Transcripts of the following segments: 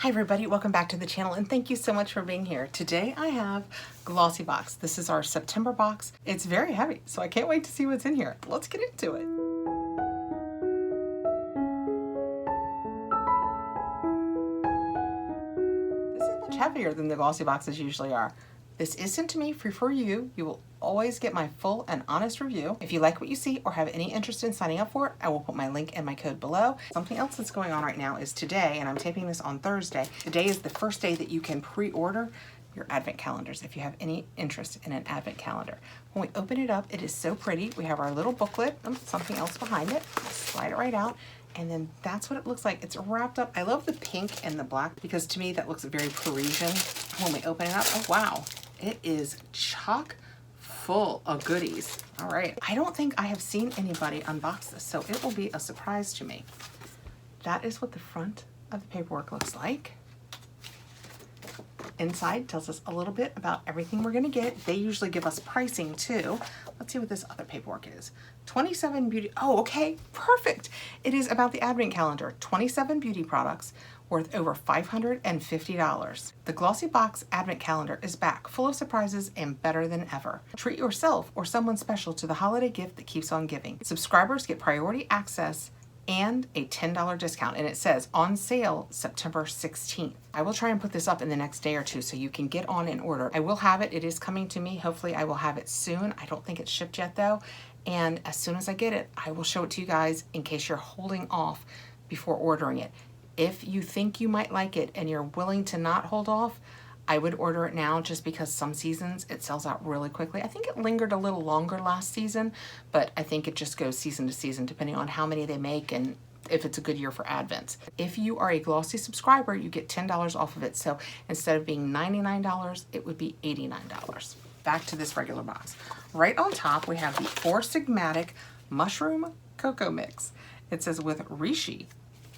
Hi everybody, welcome back to the channel and thank you so much for being here. Today I have Glossybox. This is our September box. It's very heavy, so I can't wait to see what's in here. Let's get into it. This is much heavier than the Glossy boxes usually are. This is sent to me free for you. You will always get my full and honest review. If you like what you see or have any interest in signing up for it, I will put my link and my code below. Something else that's going on right now is today, and I'm taping this on Thursday. Today is the first day that you can pre-order your advent calendars if you have any interest in an advent calendar. When we open it up, it is so pretty. We have our little booklet, something else behind it. Slide it right out. And then that's what it looks like. It's wrapped up. I love the pink and the black because to me that looks very Parisian when we open it up. Oh, wow. It is chock full of goodies. All right. I don't think I have seen anybody unbox this, so it will be a surprise to me. That is what the front of the paperwork looks like. Inside tells us a little bit about everything we're going to get. They usually give us pricing too. Let's see what this other paperwork is. 27 beauty. Oh, okay, perfect. It is about the advent calendar. 27 beauty products worth over $550. The Glossybox advent calendar is back, full of surprises and better than ever. Treat yourself or someone special to the holiday gift that keeps on giving. Subscribers get priority access and a $10 discount, and it says on sale September 16th. I will try and put this up in the next day or two so you can get on and order. I will have it. It is coming to me. Hopefully I will have it soon. I don't think it's shipped yet though, and as soon as I get it, I will show it to you guys in case you're holding off before ordering it. If you think you might like it and you're willing to not hold off, I would order it now just because some seasons it sells out really quickly. I think it lingered a little longer last season, but I think it just goes season to season depending on how many they make and if it's a good year for Advents. If you are a Glossy subscriber, you get $10 off of it. So instead of being $99, it would be $89. Back to this regular box. Right on top, we have the 4 Sigmatic Mushroom Cocoa Mix. It says with Reishi,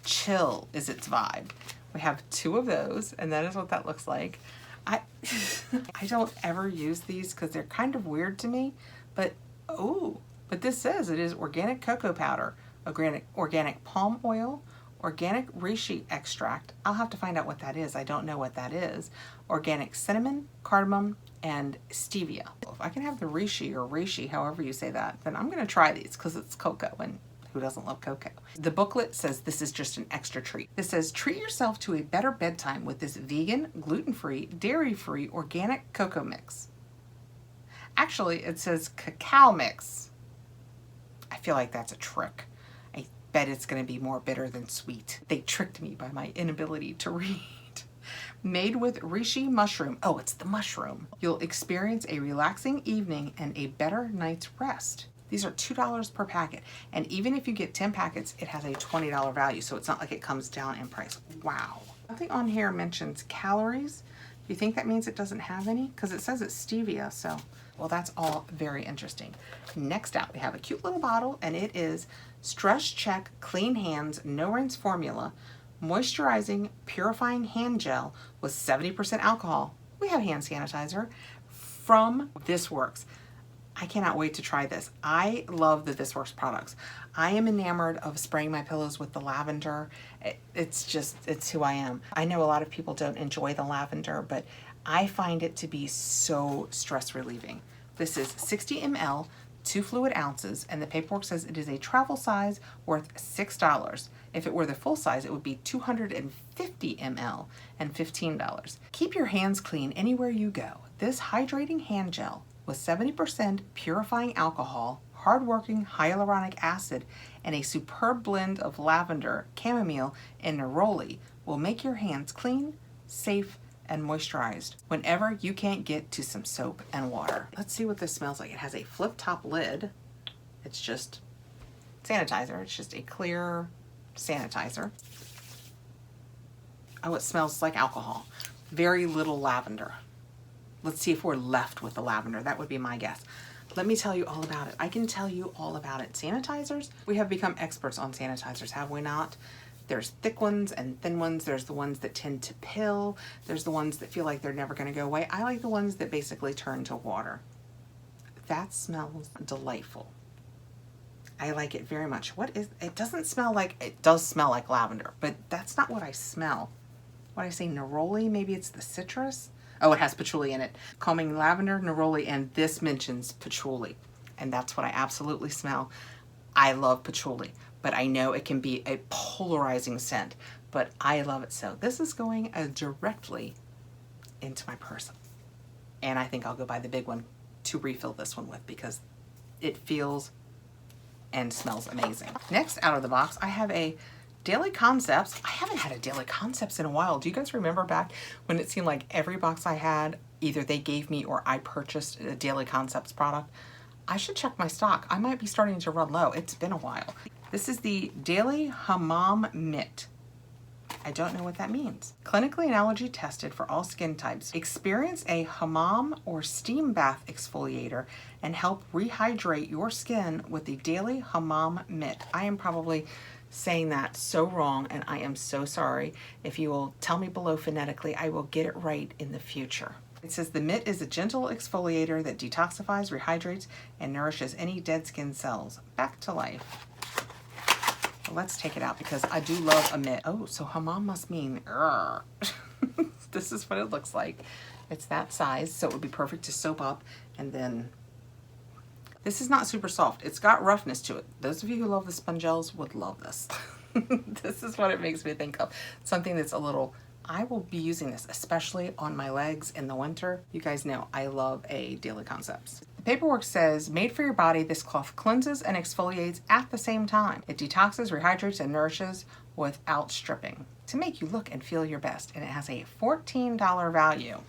chill is its vibe. We have 2 of those, and that is what that looks like. I don't ever use these because they're kind of weird to me, but this says it is organic cocoa powder, organic palm oil, organic reishi extract. I'll have to find out what that is. I don't know what that is. Organic cinnamon, cardamom, and stevia. If I can have the reishi, however you say that, then I'm gonna try these because it's cocoa, and who doesn't love cocoa? The booklet says this is just an extra treat. This says, treat yourself to a better bedtime with this vegan, gluten-free, dairy-free, organic cocoa mix. Actually, it says cacao mix. I feel like that's a trick. I bet it's gonna be more bitter than sweet. They tricked me by my inability to read. Made with reishi mushroom. Oh, it's the mushroom. You'll experience a relaxing evening and a better night's rest. These are $2 per packet, and even if you get 10 packets, it has a $20 value, so it's not like it comes down in price. Wow. Nothing on here mentions calories. Do you think that means it doesn't have any? Because it says it's stevia, so, well, that's all very interesting. Next out, we have a cute little bottle, and it is Stress Check Clean Hands No Rinse Formula Moisturizing Purifying Hand Gel with 70% alcohol. We have hand sanitizer from This Works. I cannot wait to try this. I love the This Works products. I am enamored of spraying my pillows with the lavender. It's who I am. I know a lot of people don't enjoy the lavender, but I find it to be so stress relieving. This is 60 ml, 2 fluid ounces, and the paperwork says it is a travel size worth $6. If it were the full size, it would be 250 ml and $15. Keep your hands clean anywhere you go. This hydrating hand gel with 70% purifying alcohol, hard-working hyaluronic acid, and a superb blend of lavender, chamomile, and neroli will make your hands clean, safe, and moisturized whenever you can't get to some soap and water. Let's see what this smells like. It has a flip-top lid. It's just sanitizer. It's just a clear sanitizer. Oh, it smells like alcohol. Very little lavender. Let's see if we're left with the lavender. That would be my guess. Let me tell you all about it. I can tell you all about it. Sanitizers, we have become experts on sanitizers, have we not? There's thick ones and thin ones. There's the ones that tend to pill. There's the ones that feel like they're never gonna go away. I like the ones that basically turn to water. That smells delightful. I like it very much. It doesn't smell like, it does smell like lavender, but that's not what I smell. what did I say, neroli? Maybe it's the citrus. Oh, it has patchouli in it. Calming lavender, neroli, and this mentions patchouli. And that's what I absolutely smell. I love patchouli, but I know it can be a polarizing scent, but I love it. So this is going directly into my purse. And I think I'll go buy the big one to refill this one with because it feels and smells amazing. Next out of the box, I have a Daily Concepts. I haven't had a Daily Concepts in a while. Do you guys remember back when it seemed like every box I had, either they gave me or I purchased a Daily Concepts product? I should check my stock. I might be starting to run low. It's been a while. This is the Daily Hammam Mitt. I don't know what that means. Clinically and allergy tested for all skin types. Experience a hammam or steam bath exfoliator and help rehydrate your skin with the Daily Hammam Mitt. I am probably saying that so wrong, and I am so sorry. If you will tell me below phonetically, I will get it right in the future. It says the mitt is a gentle exfoliator that detoxifies, rehydrates, and nourishes any dead skin cells back to life. Well, let's take it out because I do love a mitt. Oh, so hammam must mean this is what it looks like. It's that size, so it would be perfect to soap up. And then this is not super soft. It's got roughness to it. Those of you who love the Spongelles would love this. This is what it makes me think of. Something that's a little, I will be using this, especially on my legs in the winter. You guys know I love a Daily Concepts. The paperwork says, made for your body, this cloth cleanses and exfoliates at the same time. It detoxes, rehydrates, and nourishes without stripping to make you look and feel your best. And it has a $14 value.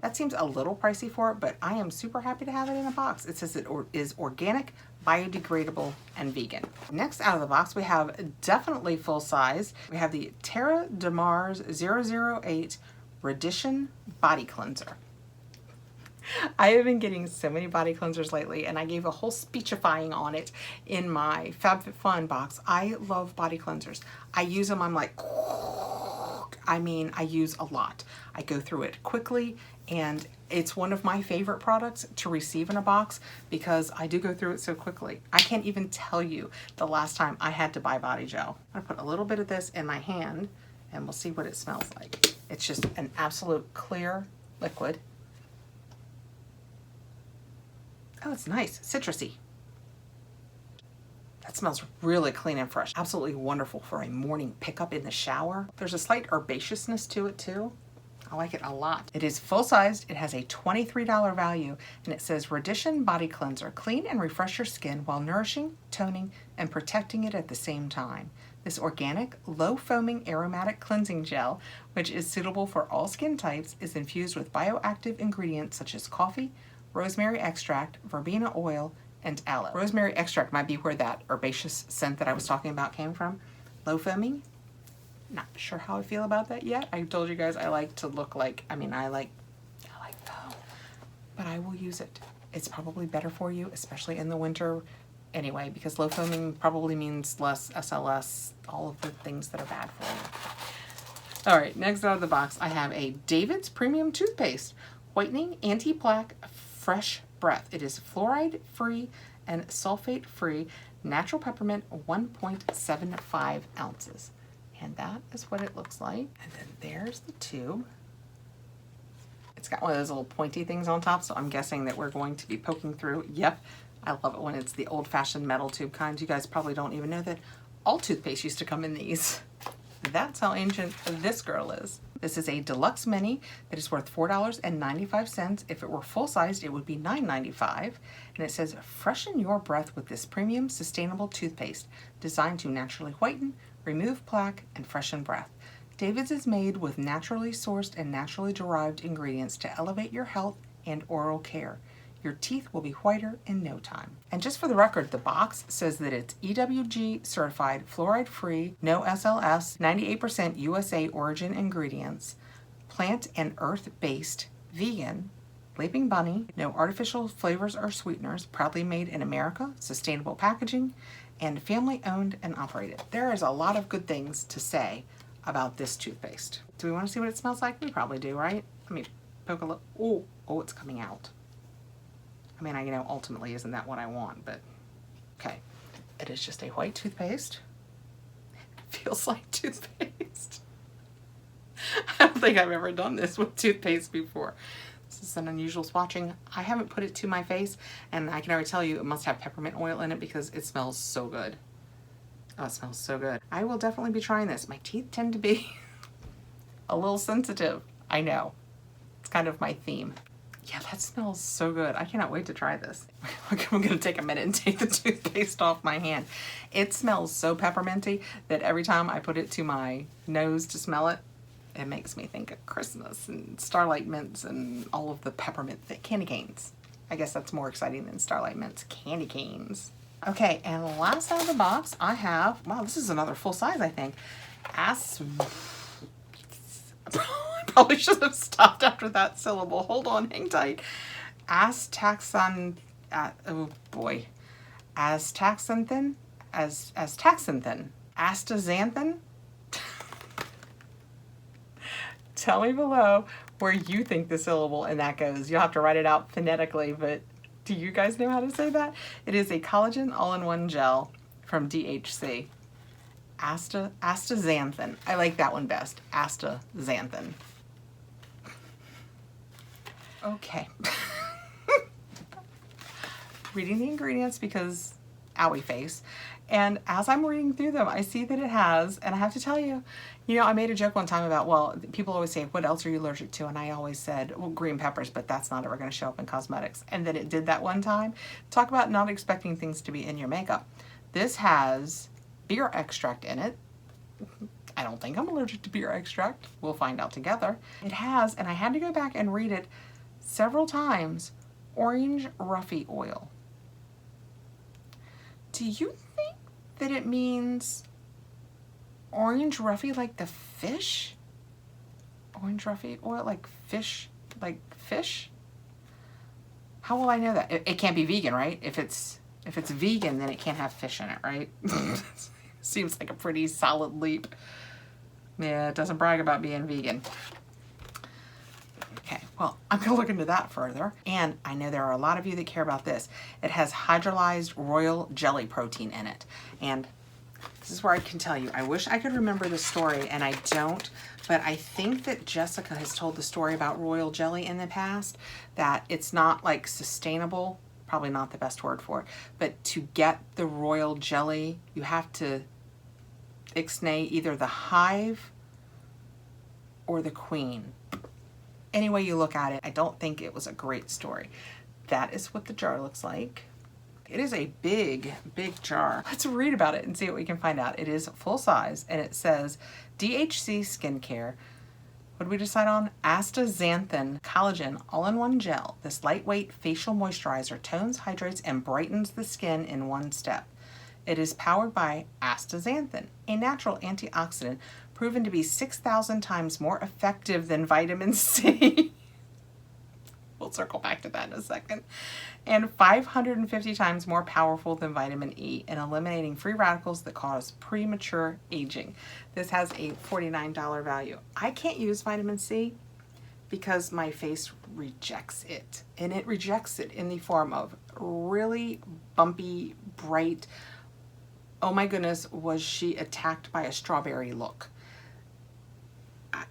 That seems a little pricey for it, but I am super happy to have it in a box. It says it is organic, biodegradable, and vegan. Next out of the box, we have definitely full size. We have the Terra de Mars 008 Radition Body Cleanser. I have been getting so many body cleansers lately, and I gave a whole speechifying on it in my FabFitFun box. I love body cleansers. I use them, I'm like, I mean, I use a lot. I go through it quickly, and it's one of my favorite products to receive in a box because I do go through it so quickly. I can't even tell you the last time I had to buy body gel. I'm gonna put a little bit of this in my hand, and we'll see what it smells like. It's just an absolute clear liquid. Oh, it's nice, citrusy. That smells really clean and fresh. Absolutely wonderful for a morning pickup in the shower. There's a slight herbaceousness to it too. I like it a lot. It is full-sized. It has a $23 value, and it says Radition Body Cleanser. Clean and refresh your skin while nourishing, toning, and protecting it at the same time. This organic, low-foaming aromatic cleansing gel, which is suitable for all skin types, is infused with bioactive ingredients such as coffee, rosemary extract, verbena oil, and aloe. Rosemary extract might be where that herbaceous scent that I was talking about came from. Low foaming, not sure how I feel about that yet. I told you guys I like to look like, I like foam, but I will use it. It's probably better for you, especially in the winter anyway, because low foaming probably means less SLS, all of the things that are bad for you. All right, next out of the box, I have a David's Premium Toothpaste, whitening, anti-plaque, fresh breath. It is fluoride-free and sulfate-free, natural peppermint, 1.75 ounces. And that is what it looks like. And then there's the tube. It's got one of those little pointy things on top, so I'm guessing that we're going to be poking through. Yep, I love it when it's the old-fashioned metal tube kind. You guys probably don't even know that all toothpaste used to come in these. That's how ancient this girl is. This is a deluxe mini that is worth $4.95. If it were full-sized, it would be $9.95. And it says, freshen your breath with this premium sustainable toothpaste designed to naturally whiten, remove plaque, and freshen breath. David's is made with naturally sourced and naturally derived ingredients to elevate your health and oral care. Your teeth will be whiter in no time. And just for the record, the box says that it's EWG certified, fluoride-free, no SLS, 98% USA origin ingredients, plant and earth-based, vegan, Leaping Bunny, no artificial flavors or sweeteners, proudly made in America, sustainable packaging, and family-owned and operated. There is a lot of good things to say about this toothpaste. Do we want to see what it smells like? We probably do, right? Let me poke a look. Oh, it's coming out. I mean, I know ultimately isn't that what I want, but okay. It is just a white toothpaste. It feels like toothpaste. I don't think I've ever done this with toothpaste before. This is an unusual swatching. I haven't put it to my face, and I can already tell you it must have peppermint oil in it because it smells so good. Oh, it smells so good. I will definitely be trying this. My teeth tend to be a little sensitive. I know. It's kind of my theme. Yeah, that smells so good. I cannot wait to try this. I'm gonna take a minute and take the toothpaste off my hand. It smells so pepperminty that every time I put it to my nose to smell it, it makes me think of Christmas and Starlight Mints and all of the peppermint candy canes. I guess that's more exciting than Starlight Mints candy canes. Okay, and last out of the box, I have, wow, this is another full size, I think. I probably should have stopped after that syllable. Hold on, hang tight. Astaxanthin. Oh boy. Astaxanthin? Astaxanthin. Astaxanthin? Tell me below where you think the syllable in that goes. You'll have to write it out phonetically, but do you guys know how to say that? It is a collagen all-in-one gel from DHC. Astaxanthin. I like that one best. Astaxanthin. Okay. Reading the ingredients because owie face. And as I'm reading through them, I see that it has, and I have to tell you, you know, I made a joke one time about, well, people always say, what else are you allergic to? And I always said, well, green peppers, but that's not ever going to show up in cosmetics. And then it did that one time. Talk about not expecting things to be in your makeup. This has beer extract in it. I don't think I'm allergic to beer extract. We'll find out together. It has, and I had to go back and read it several times, orange roughy oil. Do you think that it means orange roughy like the fish? Orange roughy oil like fish? Like fish? How will I know that? It can't be vegan, right? If it's vegan, then it can't have fish in it, right? Seems like a pretty solid leap. Yeah, it doesn't brag about being vegan. Okay, well, I'm gonna look into that further. And I know there are a lot of you that care about this. It has hydrolyzed royal jelly protein in it. And this is where I can tell you, I wish I could remember the story, and I don't, but I think that Jessica has told the story about royal jelly in the past, that it's not like sustainable, probably not the best word for it, but to get the royal jelly, you have to ixnay either the hive or the queen. Any way you look at it, I don't think it was a great story. That is what the jar looks like. It is a big, big jar. Let's read about it and see what we can find out. It is full size, and it says DHC Skincare. What did we decide on? Astaxanthin Collagen All-in-One Gel. This lightweight facial moisturizer tones, hydrates, and brightens the skin in one step. It is powered by astaxanthin, a natural antioxidant proven to be 6,000 times more effective than vitamin C. We'll circle back to that in a second. And 550 times more powerful than vitamin E in eliminating free radicals that cause premature aging. This has a $49 value. I can't use vitamin C because my face rejects it. And it rejects it in the form of really bumpy, bright, oh my goodness, was she attacked by a strawberry look.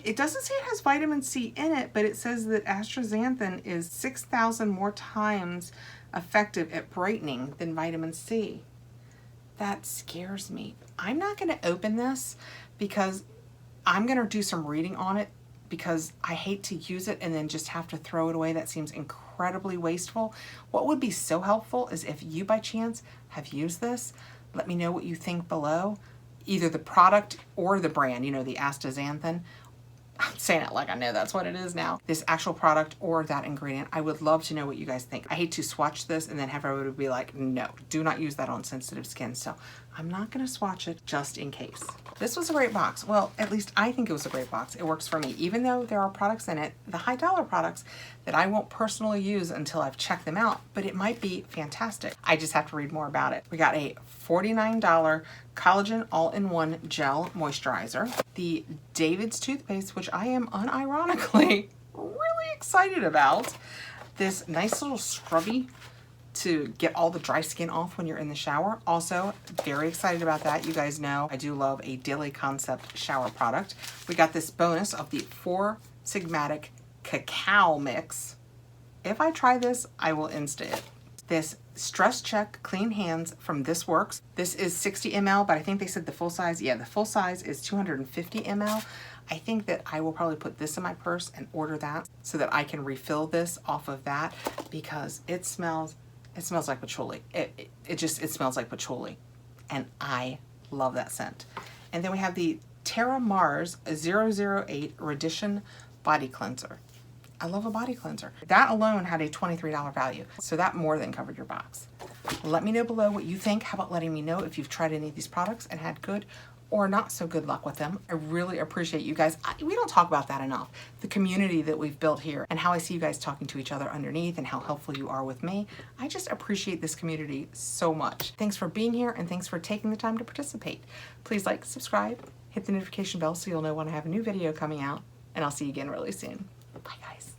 It doesn't say it has vitamin C in it, but it says that astaxanthin is 6,000 more times effective at brightening than vitamin C. That scares me. I'm not going to open this because I'm going to do some reading on it because I hate to use it and then just have to throw it away. That seems incredibly wasteful. What would be so helpful is if you by chance have used this, let me know what you think below. Either the product or the brand, you know, the astaxanthin. I'm saying it like I know that's what it is now. This actual product or that ingredient. I would love to know what you guys think. I hate to swatch this and then have everybody be like, no, do not use that on sensitive skin. So I'm not gonna swatch it just in case. This was a great box. Well, at least I think it was a great box. It works for me. Even though there are products in it, the high dollar products that I won't personally use until I've checked them out, but it might be fantastic. I just have to read more about it. We got a $49 collagen all-in-one gel moisturizer. The David's toothpaste, which I am unironically really excited about. This nice little scrubby to get all the dry skin off when you're in the shower. Also, very excited about that. You guys know I do love a Daily Concept shower product. We got this bonus of the 4 Sigmatic cacao mix. If I try this, I will Insta it. This Stress Check Clean Hands from This Works. This is 60 ml, but I think they said the full size. Yeah, the full size is 250 ml. I think that I will probably put this in my purse and order that so that I can refill this off of that, because it smells like patchouli. It smells like patchouli, and I love that scent. And then we have the Terra Mars 008 Radition Body Cleanser. I love a body cleanser. That alone had a $23 value, so that more than covered your box. Let me know below what you think. How about letting me know if you've tried any of these products and had good or not so good luck with them. I really appreciate you guys. We don't talk about that enough. The community that we've built here and how I see you guys talking to each other underneath and how helpful you are with me. I just appreciate this community so much. Thanks for being here and thanks for taking the time to participate. Please like, subscribe, hit the notification bell so you'll know when I have a new video coming out, and I'll see you again really soon. Bye guys.